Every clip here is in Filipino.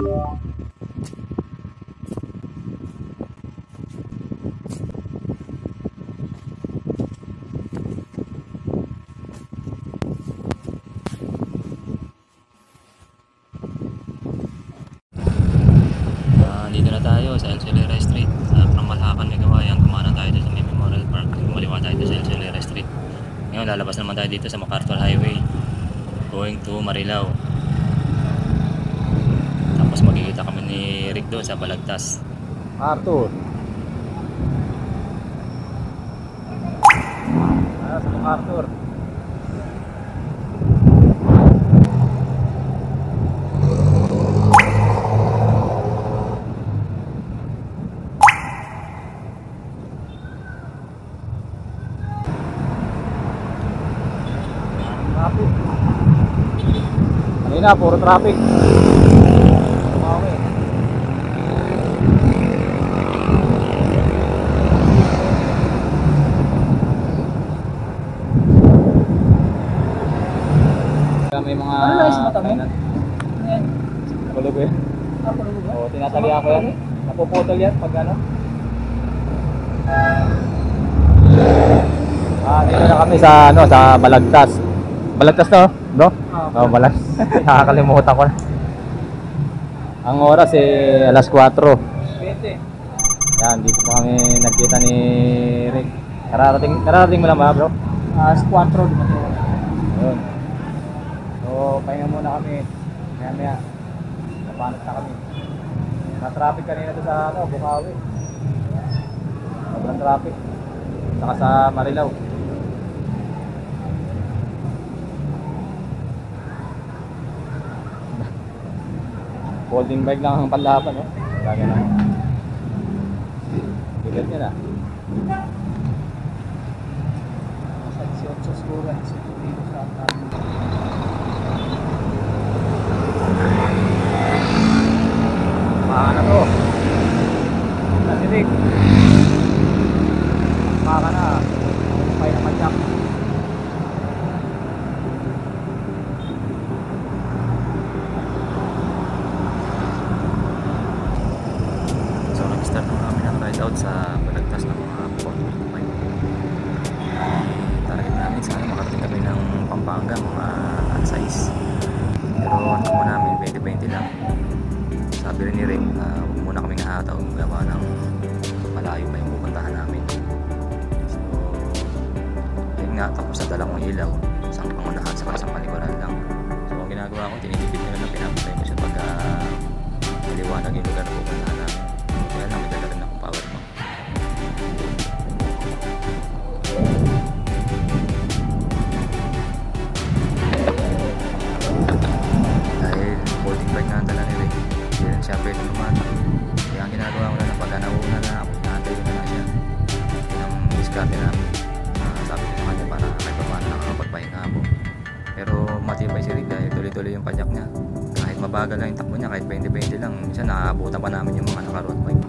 Dito na tayo sa El Solera Street. From Malhacan, Ligawayan, kumana tayo sa may Memorial Park. Kumaliwa tayo sa El Solera Street. Ngayon lalabas naman tayo dito sa MacArthur Highway going to Marilao. Tapos magkikita kami ni Rick doon sa Balagtas. Arthur. Sa MacArthur. Traffic. Kanina puro traffic. Okay. May mga kulog eh. Oo, tinatalian ko yan. Napuputol yan pag ano. Dito na kami sa ano, sa Balagtas. Balagtas na, no? Oo, Balagtas. Nakakalimutan ko na. Ang oras alas 4. Yan, dito pa kami nagkita ni Rick. Kararating mo lang ba, bro? Alas 4 di ba? Ayun. So, pahinga muna kami. Maya-maya. Napanat na kami. Na-traffic kanina to sa ano, Bukawi. Sobrang traffic. Saka sa Marilao. Folding bike lang ang panlaban, no? Lagi na. Bigat niya na. Sa 18 siguro. Dito sa atin. Maka na to. Nasilig. Maka na. Pay naman siya. So nag-start na kami ng ride out sa Balagtas ng mga 4.5. Target namin sana makarating kami ng Pampanga mga size. Pero ano mo namin 20-20 lang. Sabi rin ni Rick, huwag muna kaming hataw gawa ng malayo pa yung pupuntahan namin. So ayun nga, tapos sa dalawang ilaw, isang pangunahan sa isang palikuran lang. So ang ginagawa ko, tinitipid nila na pinapatay ko siya pag maliwanag yung lugar na pupuntahan namin. Kaya lang, may dala rin akong power bank. Dahil folding bike na ang dala ni Rick, hindi rin siya pwede lumata. Kaya ang ginagawa ko na lang, pagka nauna na ako, naantay ko na lang siya. Yun ang diskarte namin. Sabi ko sa kanya para kahit pa paano nakakapagpahinga ako. Pero matibay si Rick dahil tuloy-tuloy yung padyak niya. Kahit mabagal lang yung takbo niya, kahit 20-20 lang, minsan nakaabutan pa namin yung mga naka-road bike.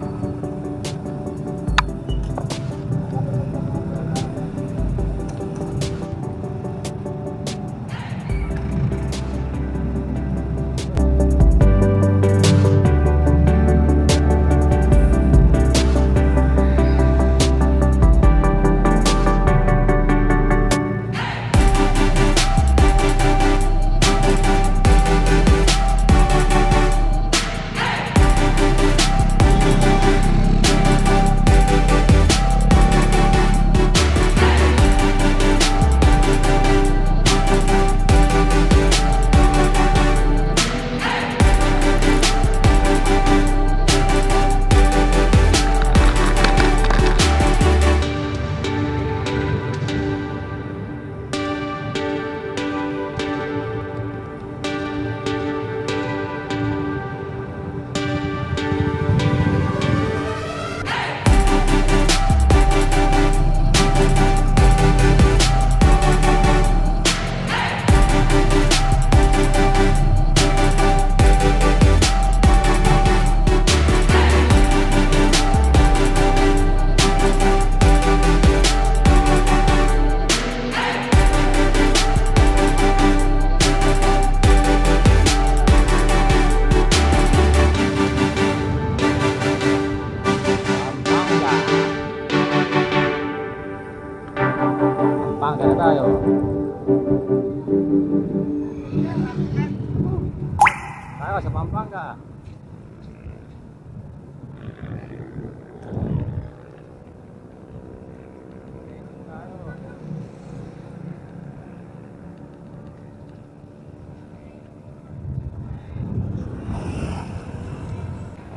tayo sa Pampanga.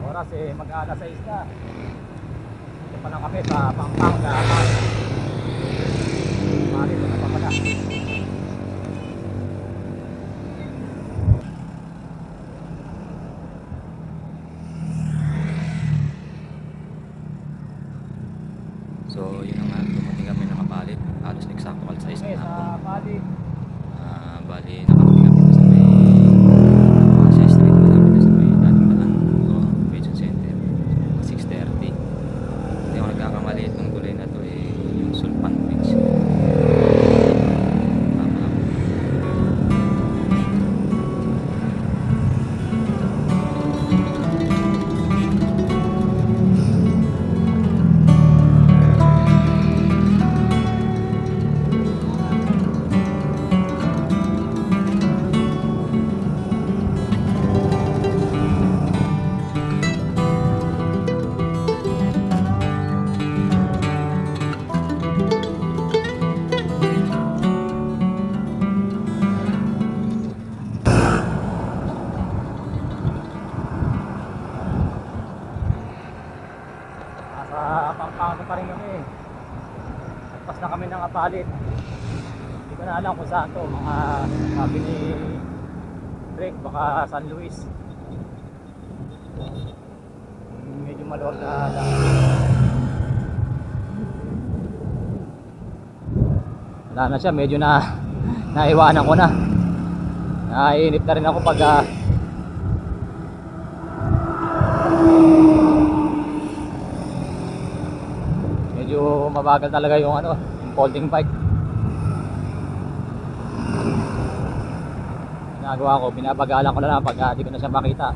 Oras mag-alas 6 na. Ito pa lang kami sa Pampanga. Malit na pa pala. So yun na nga, dumating kami nakapalit. Halos eksakto alas 6 Okay, na sa hapon. Bali. Bali nakarating kami sa may Pasay Street, malapit na sa may dating daan o convention center. 6:30. Hindi ako nagkakamali, itong gulay na to yung Sulpan Bridge. Tama ako. Nasa Pampanga pa rin kami. Nagpas na kami ng Apalit. Hindi ko na alam kung saan to. Mga sabi ni Drake, baka San Luis. Medyo maluwag na lang. Wala na siya, medyo na naiwanan ko na. Naiinip na rin ako pag medyo mabagal talaga yung yung folding bike. Ginagawa ko, binabagalan ko na lang pag di ko na siya makita.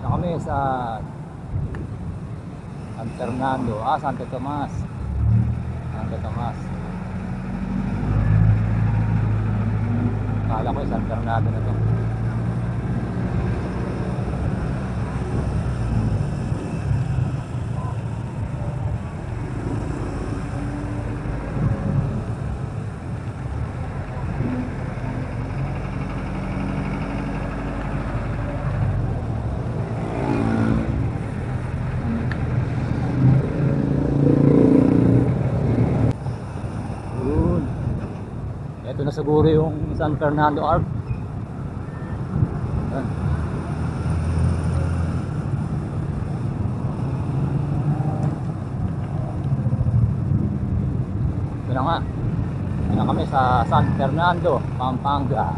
Na kami sa San Fernando, Santo Tomas. Santo Tomas. Kala ko San Fernando na to. Ito na siguro yung San Fernando Arc. Ayan. Ito na nga. Ito na kami sa San Fernando, Pampanga.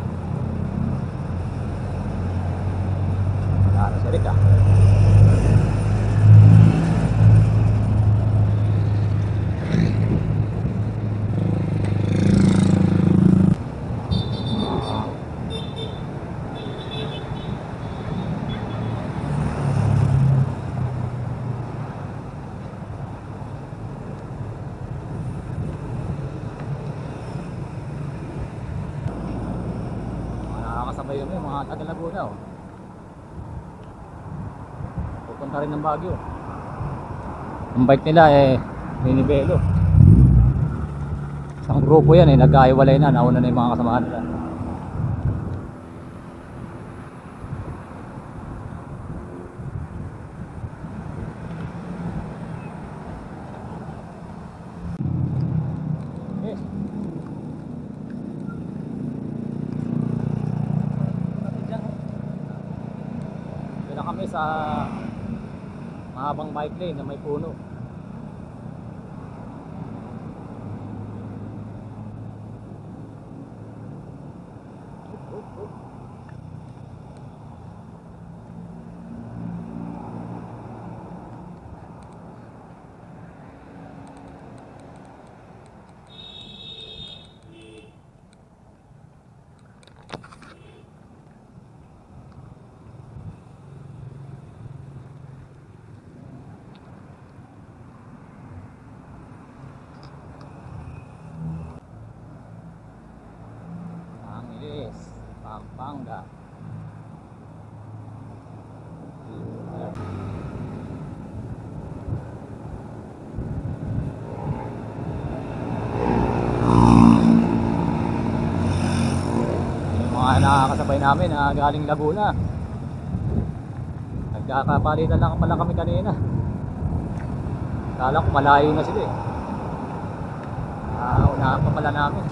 Wala na si Rick. Nakakasabay kami, mga taga Laguna. Pupunta rin ng Baguio. Ang bike nila Minibelo. Isang grupo yan nagkaiwalay na, nauna na yung mga kasamahan nila. Kami sa mahabang bike lane na may puno. namin galing Laguna. Nagkakapalitan lang pala kami kanina. Kala ko malayo na sila eh. Unahan pa pala namin.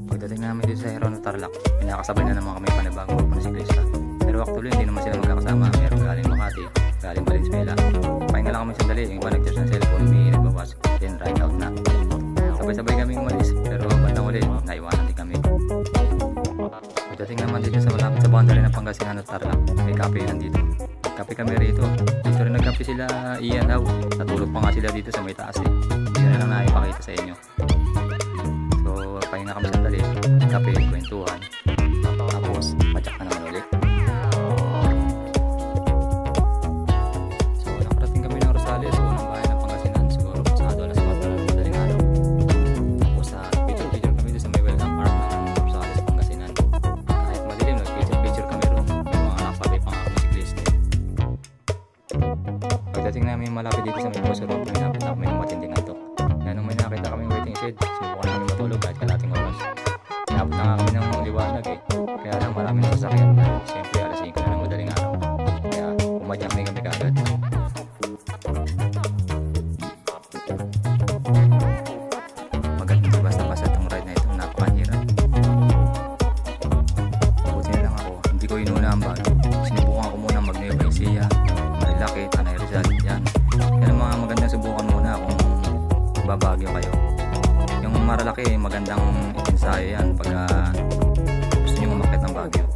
Pagdating namin dito sa Heron Tarlac, pinakasabay na naman kami panibagong grupo na siklista. Pero actually hindi naman sila magkakasama. Meron galing Makati, galing Valenzuela. Pahinga lang kami sandali, yung iba nag-charge ng cellphone, may nagbabas, then ride out na. Sabay-sabay kami umalis, pero bandang uli, naiwanan din kami. Pagdating naman dito sa malapit sa boundary ng Pangasinan at Tarlac, may kape yan dito. Kape kami rito. Dito rin nagkape sila Ian daw. Natulog pa nga sila dito sa may taas eh. Hindi na lang naipakita sa inyo. So, pahinga kami sandali. Kape, kwentuhan. Tapos, matyak na naman ulit. So, nakarating kami ng Rosales. Unang bahay ng Pangasinan. Siguro pasado alas 4 na madaling araw. Tapos, picture kami dito sa may welcome park ng Rosales, Pangasinan. Kahit madilim, nag-picture kami ron. Yung mga nakasabay pang ako siklista. Pagdating namin malapit dito sa may Poso Road, pinapit na kami ng matinding antok. Kaya nung may nakita kami waiting shed, subukan namin matulog kahit kalating oras. Pinapit na nga kami ng liwanag eh. Kaya lang marami na sasakyan. Siyempre alas 5 na ng madaling araw. Kaya umadyak na kami kaagad. Magandang basta-basta itong ride na ito, napakahirap. Buti na lang ako, hindi ko inuna ang bago. Sinubukan ko muna mag-Nueva Ecija, Marilaki, Tanay Rizal, yan. Yan ang mga magandang subukan muna kung babagyo kayo. Yung Marilaki, magandang ensayo yan pagka gusto nyo umakit ng Baguio.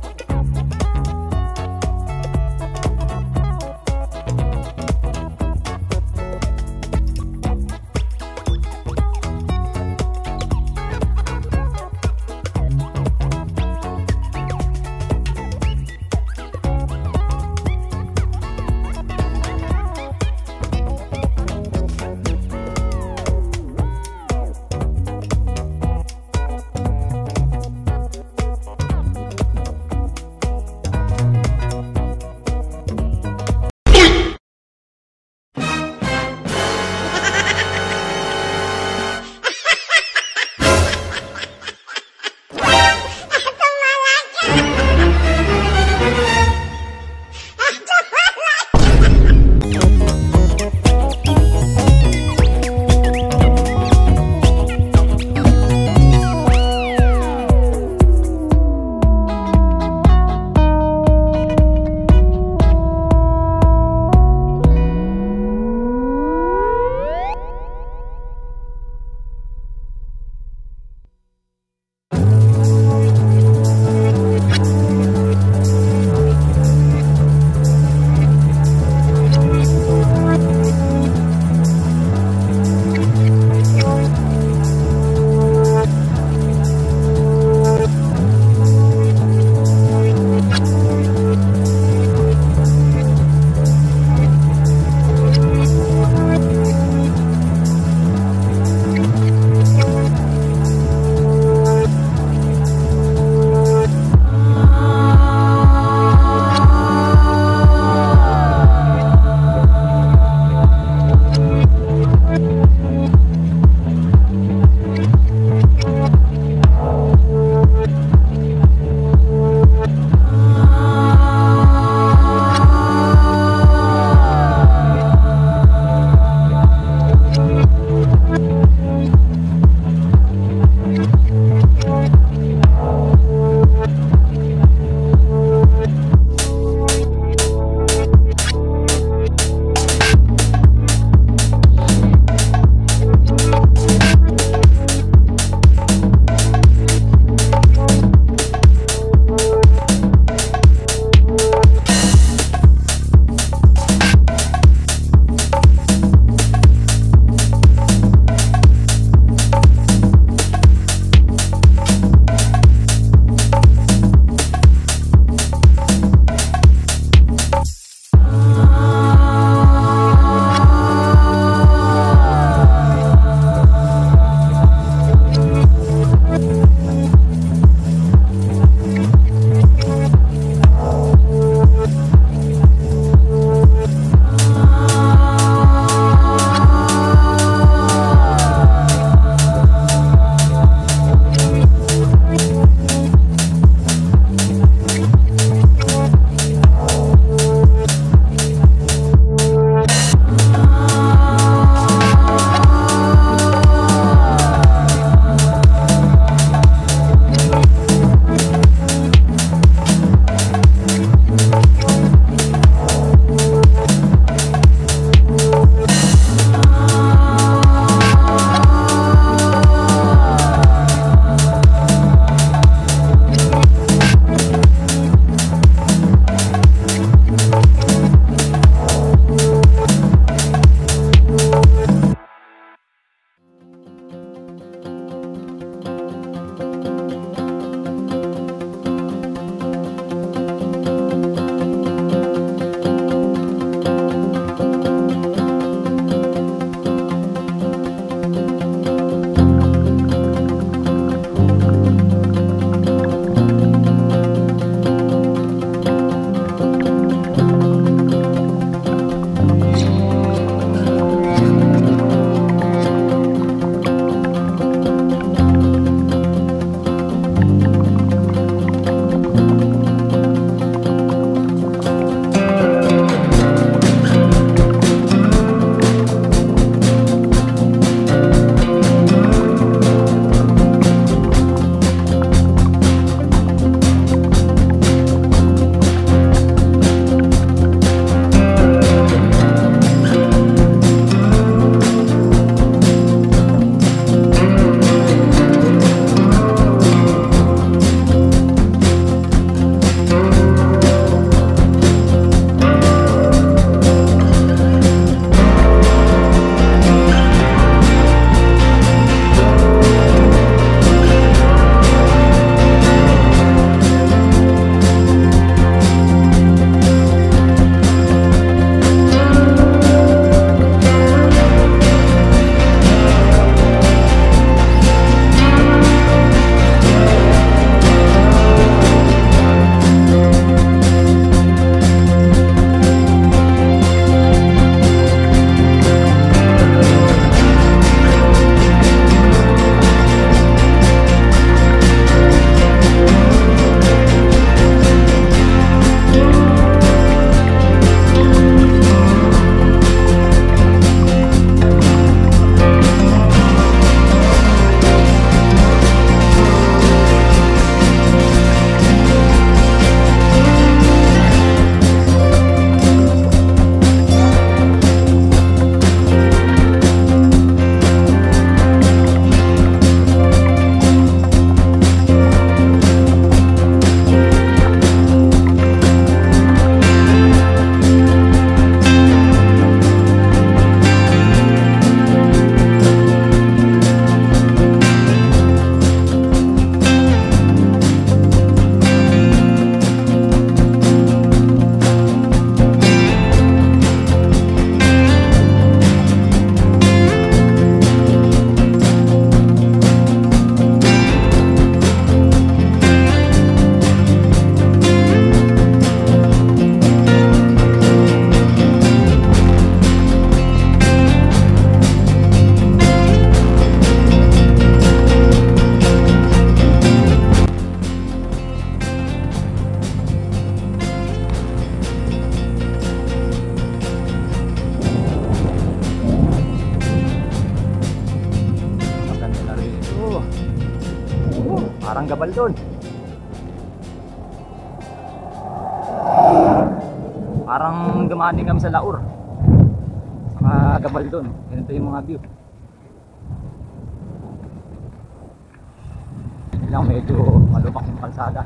Parang gabal doon. Parang dumaan din kami sa Laur. Mga gabal doon. Ganito yung mga view. Yun lang, medyo malubak yung kalsada.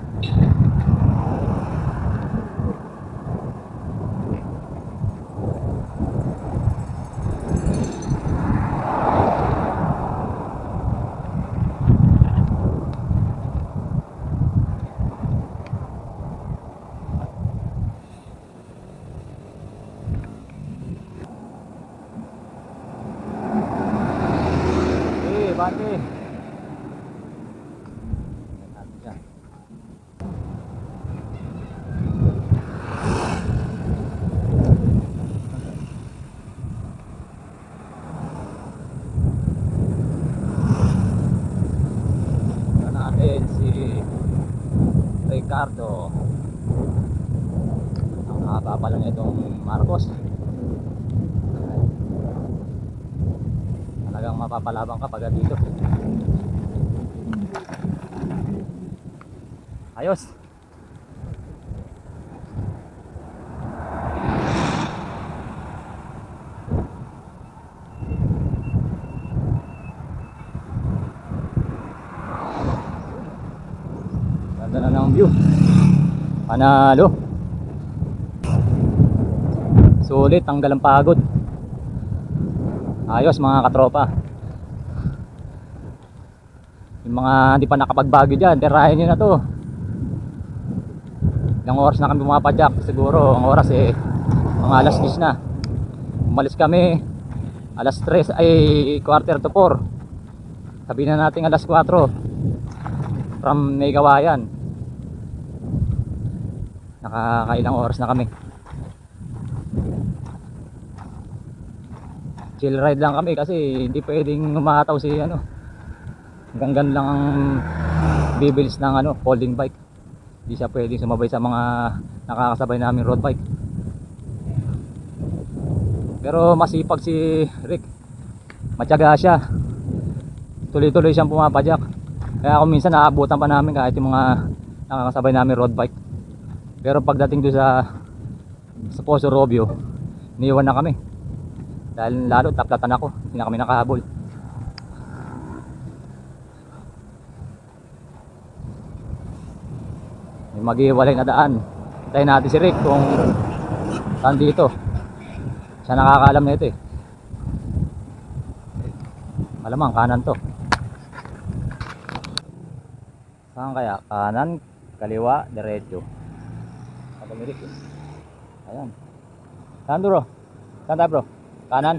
Bante. Natin si Ricardo. Ang haba pala na itong Marcos. Talagang mapapalabang ka pag dito. Ayos. Ganda na ng view. Panalo. Sulit, tanggal ang pagod. Ayos mga katropa. Yung mga hindi pa nakapagbagyo dyan, tirahin nyo na to. Ilang oras na kami pumapadyak. Siguro ang oras mga alas 10 na. Umalis kami alas 3 ay quarter to 4. Sabihin na natin alas 4 from Maygawayan. Nakakailang oras na kami. Chill ride lang kami kasi hindi pwedeng umataw si hanggang lang ang bibilis ng folding bike. Hindi siya pwedeng sumabay sa mga nakakasabay namin road bike. Pero masipag si Rick, matyaga siya, tuloy-tuloy siyang pumapadyak. Kaya kung minsan naabutan pa namin kahit yung mga nakakasabay namin road bike. Pero pagdating doon sa Poso Robio, niiwan na kami. Dahil lalo taplatan ako, hindi na kami nakahabol. May maghiwalay na daan. Hintayin natin si Rick kung saan dito. Siya nakakaalam na ito Malamang kanan to. Saan kaya? Kanan, kaliwa, diretso. Ako ni Rick Ayan. Saan bro? Saan tayo bro? Kanan?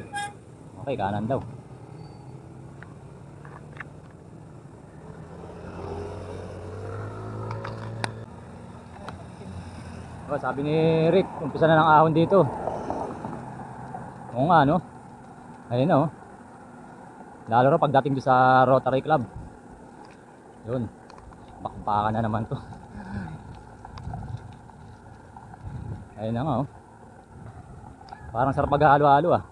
Okay, kanan daw. Oh, sabi ni Rick, umpisa na ng ahon dito. Oo nga, no? Ayun na, oh. Lalo rin pagdating doon sa Rotary Club. Yun. Bakbakan na naman to. Ayun na nga, oh. Parang sarap maghalo-halo, ah.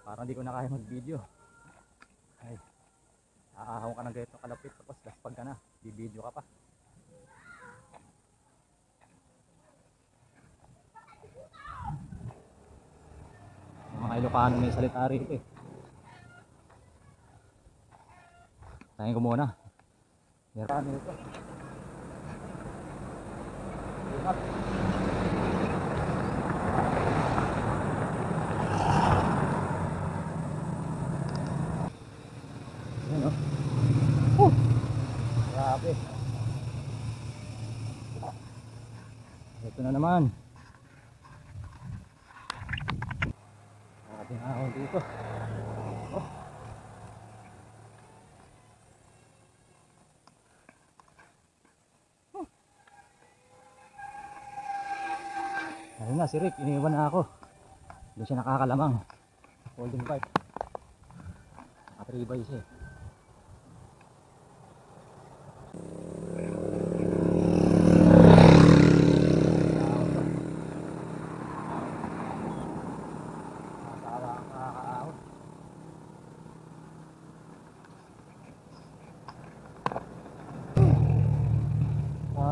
Parang di ko na kaya mag-video. Ay, aahon ka ng ganito kalapit tapos laspag ka na, di-video ka pa. Mga Ilocano may salita rito Tangin ko muna. Meron ito. Ayan, oh. Grabe. Ito na naman. Ating ahon dito. Oh. Ayun na si Rick, iniwan na ako. Doon siya nakakalamang. Holding bike. Naka-3x siya.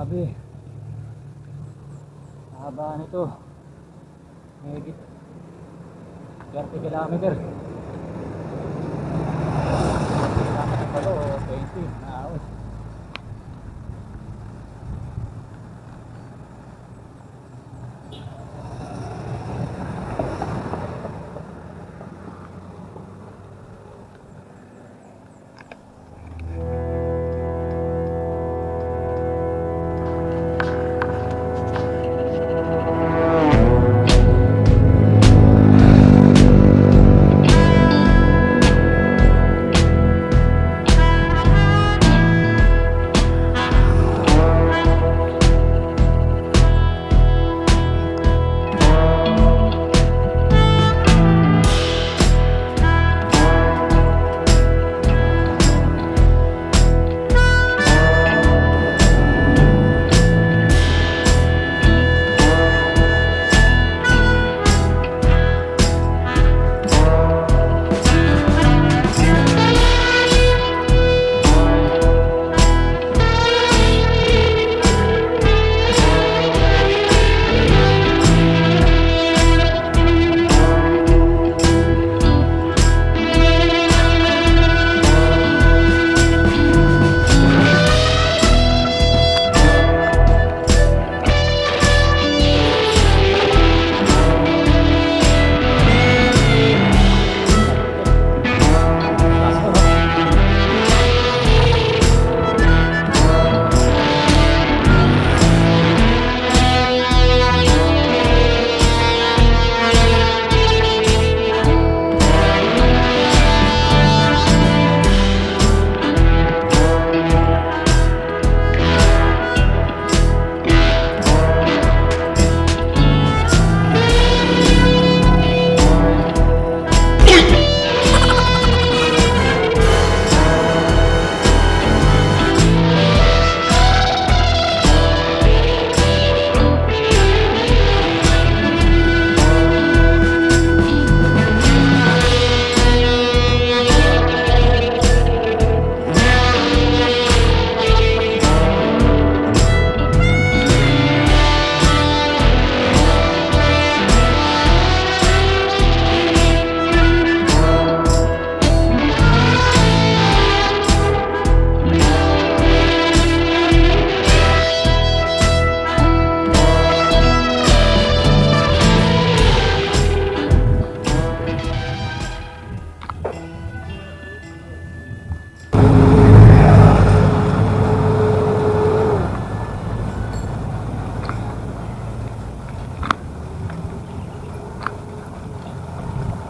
Grabe. Haba nito. Higit 30 kilometer. Kilometer pala o 20. Naawit.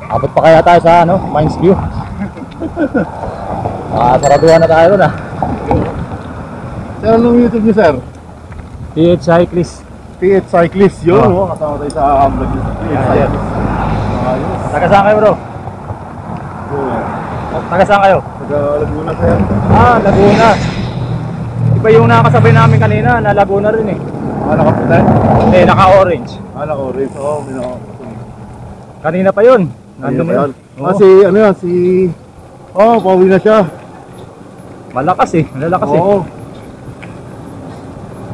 Abot pa kaya tayo sa ano, Mines View. Saraduhan na tayo na. Sir, anong YouTube niyo, sir? PH Cyclist. PH Cyclist, yun. Oh. Kasama tayo sa vlog niyo. PH Cyclist. Ayos. Taga saan kayo, bro? Taga saan kayo? Taga Laguna, sir. Laguna. Iba yung nakasabay namin kanina, na Laguna rin eh. Nakaputi? Hindi, naka-orange. Naka-orange. Oo, Kanina pa yun. Nandun na yun. Si ano yan, si... pauwi na siya. Malakas eh, malalakas eh. Oo.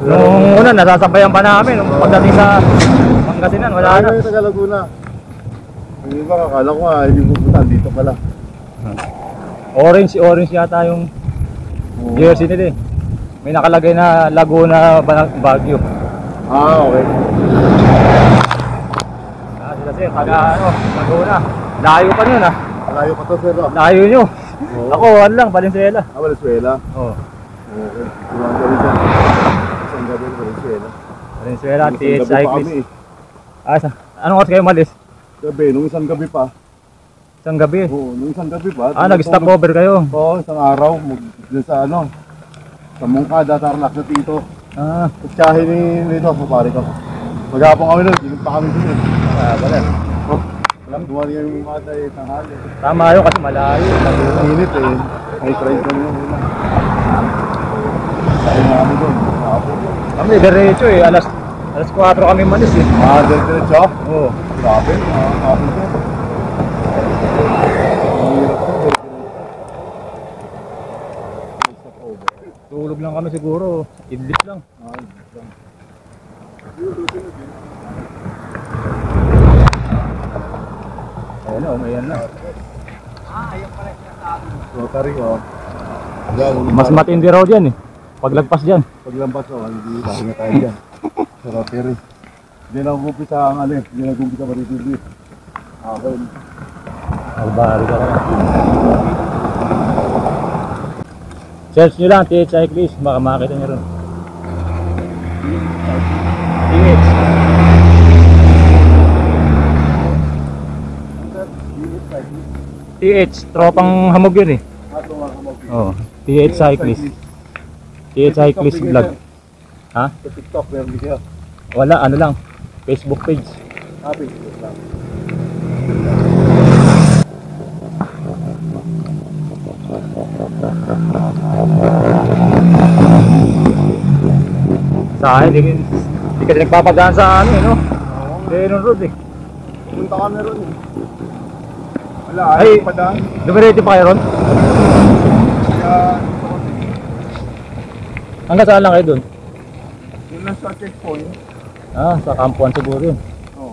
Nung una, nasasabayan pa namin. Nung pagdating sa Pangasinan, wala na. Ay, taga Laguna. Yung iba, kakala ko nga, hindi pupunta, dito pala. Orange yata yung jersey nila eh. May nakalagay na Laguna Baguio. Okay. Sila sir, taga ano, Laguna. Layo pa yun ah. Malayo pa to, sir. Layo nyo. Oo. Ako, ano lang, Valenzuela. Valenzuela. Oo. Okay. Ilang gabi dyan. Isang gabi, Valenzuela. Valenzuela, Isang TH gabi pa Cyclist. kami eh. Anong oras kayo malis? Gabi, nung isang gabi pa. Isang gabi. Oo, nung isang gabi pa. Nag-stop over kayo. Oo, isang araw. Dun sa ano, sa Mungkada, Tarlac na Tito. Kutsahin ni Lito, sa pare ko. Maghapon kami nun, sinunod pa kami dun eh. Wala. Alam, duwan niya yung mga tayo, tanghali. Tama yun kasi malayo. Init eh. May price kami yun. Sabi nga kami dun. Kami, diretso eh. Alas 4 kami malis eh. Diretso? Oo. Grabe, grabe ito. Ang hirap ito, diretso. Stop over. Tulog lang kami siguro. Idlis lang. Ayan na, umayan na. Ayun pala yung sinasabi mo. Rotary, oh. Yan, Mas matindi raw dyan eh. Paglagpas dyan. paglampas, oh, hindi dahil na tayo dyan. Sa Rotary. Hindi na umpisa ang ano, hindi na umpisa maritindi. Akin. Albari ka lang. Search nyo lang, TH Cyclist. Baka makakita nyo ron. TH. TH, tropang hamog yun eh. Oh, TH Cyclist. TH Cyclist vlog. Ha? Sa TikTok, meron din kayo. Wala, ano lang. Facebook page. Facebook lang. Sa akin, di kasi nagpapadaan sa ano eh, no? Lennon Road eh. Punta kami ron eh. Wala, Ay, ayaw pa daan. dumiretso pa kayo ron? Kaya, Hanggang saan lang kayo dun? yun lang sa checkpoint. Ah, sa kampuan siguro yun. Oo.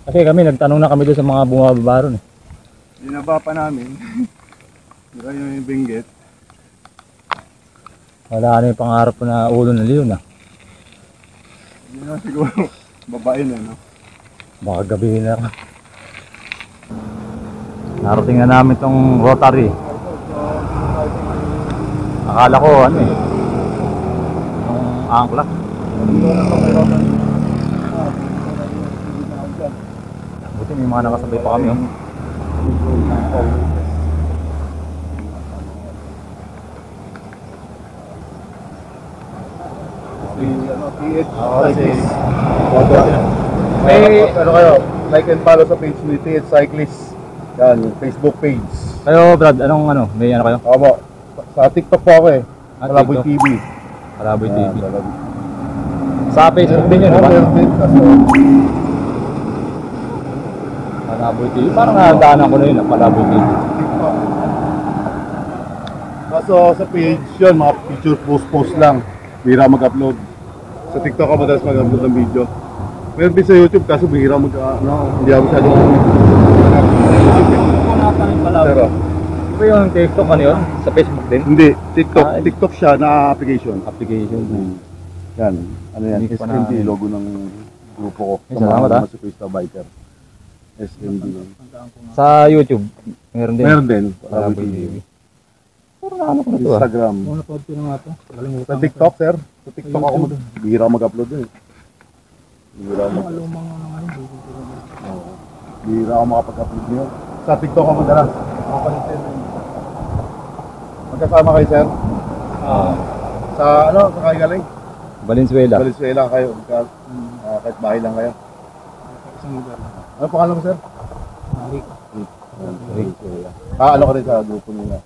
Kasi kami, nagtanong na kami doon sa mga bumababa ron eh. Binaba pa namin. Hindi kayo yung binggit. Wala na yung pangarap ko na ulo ng leon ah. Hindi na siguro babae na, no? Baka gabihin na ako. Narating na namin tong Rotary. Akala ko ano eh, yung angkla. Buti may mga nakasabay pa kami oh. May ano kayo, like and follow sa page ni TH Cyclist. Yan, yung Facebook page. Kayo Brad, anong ano, may ano kayo? Opo, sa TikTok po ako eh. Palaboy TikTok. TV. Palaboy TV. Yan, Palaboy. Sa Facebook din yun, di ba? Meron din, kaso, Palaboy TV. Parang nadaanan ko na yun, Palaboy TV. TikTok. Kaso sa page yun, mga picture post lang. Bihira mag-upload. Sa TikTok ako madalas mag-upload ng video. Meron din sa YouTube, kaso bihira hindi ako masyadong Pero, Di ba yung TikTok ano yun? Sa Facebook din? hindi, TikTok. Ah, TikTok siya na application. Application. Yan, ano yan, Hindi ko pa SMD, na- logo ng grupo ko. Ay, salamat, ah. Sa Pista Biker. SMD yun. Sa YouTube, meron din. Meron din. Palaboy TV. Puro na ano ko na to ah. Instagram. Napod ko na nga ito. Sa TikTok, sir. Sa TikTok ako bihira mag-upload eh. Bihira mag Lumang ano nga yun. Oo. Bihira ako makapag-upload ngayon. Sa TikTok ako madalas. Makapalit sir. Magkasama kayo, sir? Sa ano? Sa kayo galing? Valenzuela. Valenzuela kayo. Kahit bahay lang kayo. Isang lugar. Ano pangalan mo, sir? Malik. Valenzuela. Ano ka rin sa grupo nila?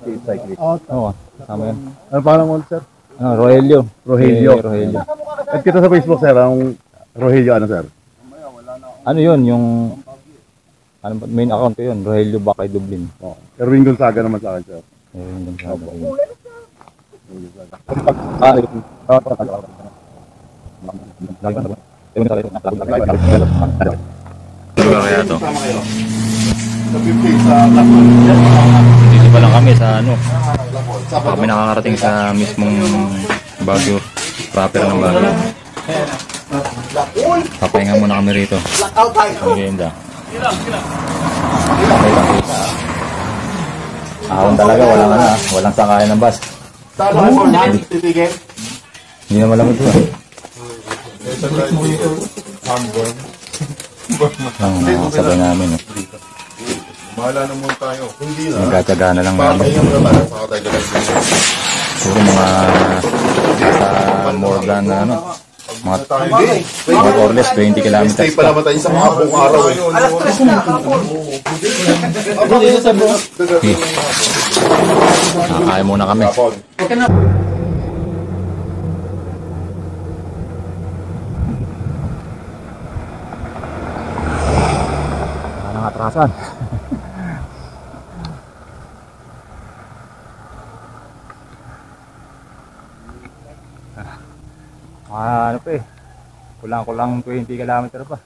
TH Cyclist. Oo, kasama yan. Ano pangalan mo, sir? Ah, Rogelio. Rogelio. Rogelio. At kita sa Facebook, sir, ang Rogelio, ano, sir? Ano yun, yung ano ba, main account ko yun, Rogelio Bakay Dublin. Oh. Erwin Gonzaga naman sa akin, sir. Ayun yung sabi ko. Ah, Lugar kaya to. Sa 50, sa Blackpool. Dito pa lang kami sa ano. Kami nakakarating sa mismong Baguio. Proper ng Baguio. Papahinga muna kami rito. Ang ganda. Ahon talaga, walang ano, walang sakayan ng bus. Titigil. Hindi na malamig ito. Ang sabay namin. Bahala na muna tayo. Hindi na. Nagkatsaga na lang namin. Papahinga muna tayo. Saka tayo galang. Siguro mga nasa more than ano, mga more or less 20 kilometers Stay pa pa. naman tayo sa mga buong araw eh. Alas 3 na kapon. Okay. Nakakain muna kami. Wala nang atrasan. Kulang 20 kilometer pa.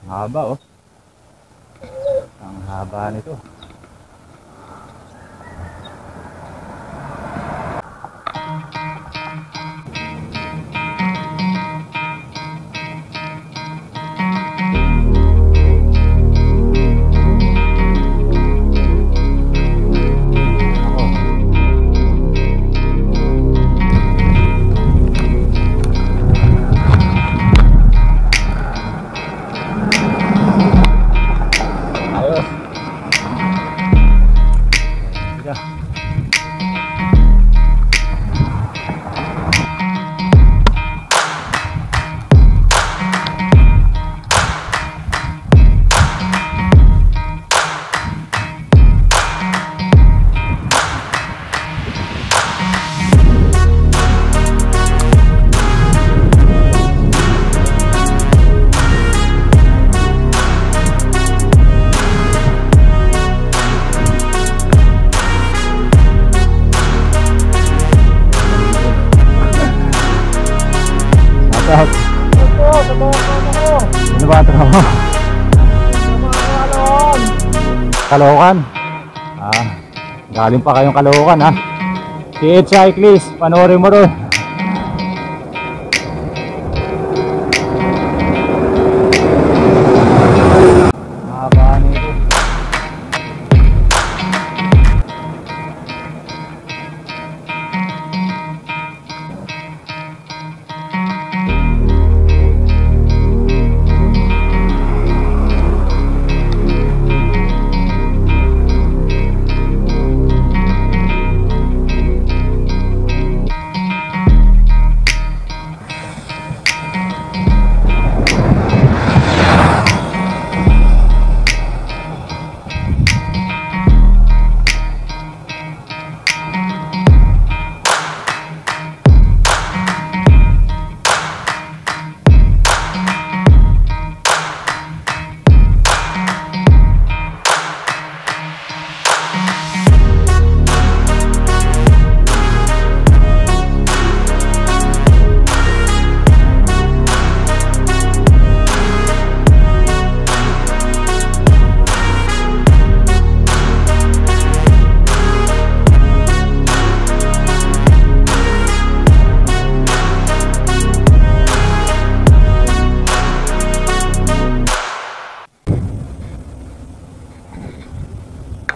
Haba oh. Ang haba nito. Ano ba ang trabaho? Caloocan. Galing pa kayong Caloocan ha. TH Cyclist, panoorin mo rin. Haba nito.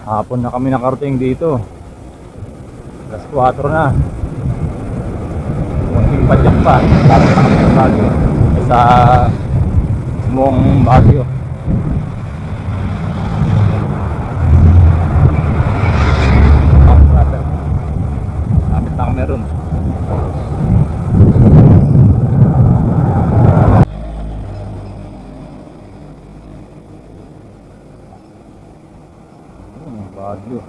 Hapon na kami nakarating dito. Alas 4 na. Munting padyak pa. Tapos na kami sa Baguio. Sa Mong Baguio. Lapit na kami ron. Baguio.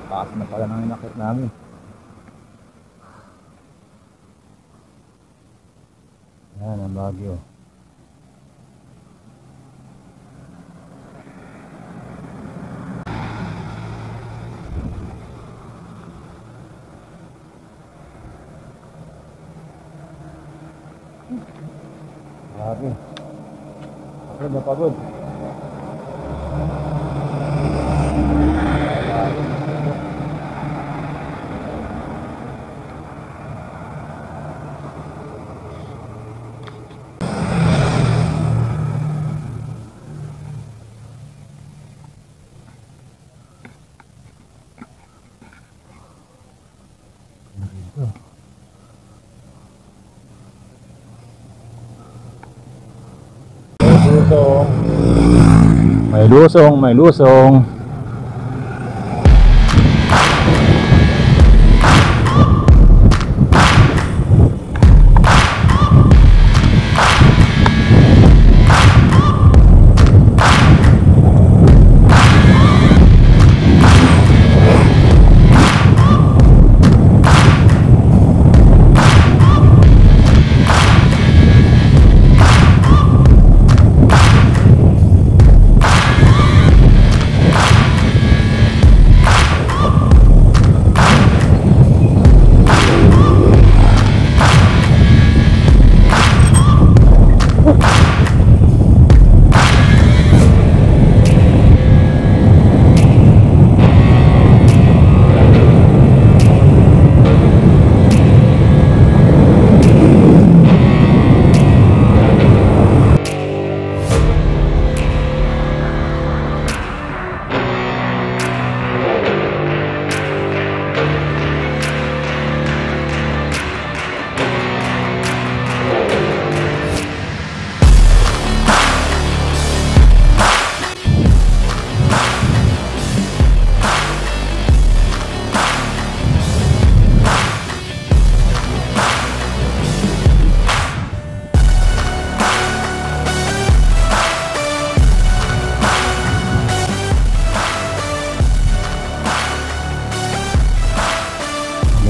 Taas na pala ng inakit namin. Yan ang Baguio. Grabe. Ako na pagod. May lusong, may lusong.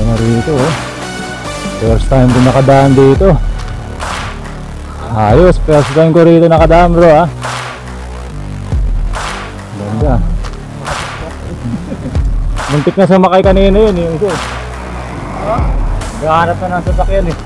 na rito oh. First time ko nakadaan dito. Ayos, first time ko rito nakadaan bro ah. Ganda. Muntik na sumakay kanina yun yung isa. Nakahanap na ng sasakyan eh.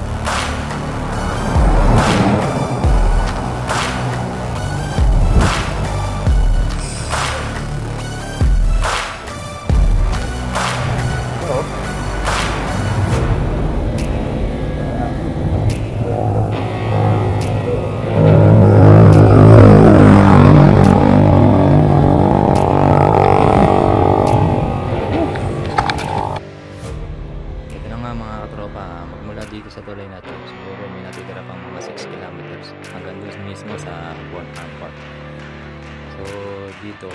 Magmula dito sa tulay na to, siguro may natitira pang mga 6 kilometers hanggang doon mismo sa Bonham Park. So dito,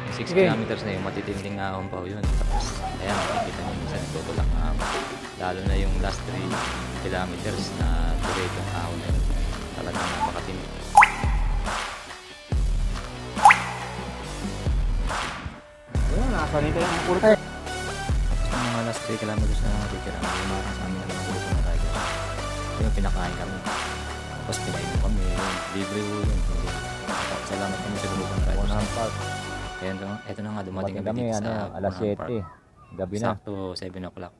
yung 6 kilometers na yung matitinding ahon pa yun. Tapos ayan, makikita nyo minsan nagtutulak lalo na yung last 3 kilometers na diretso ang ahon na yun. Talagang napakatindi. Ayun, nakasanita yung kurta. Mga last 3 kilometers na natitira, yung mga kasama na mga grupo na riders. Yung pinakain kami. Tapos pinainom kami. Libre po yun. Salamat kami sa grupo na riders. Bonham Park. Ito na nga, dumating Kami kami dito ano, sa alas Bonham 7. Park. Gabi na. Sakto 7 o'clock.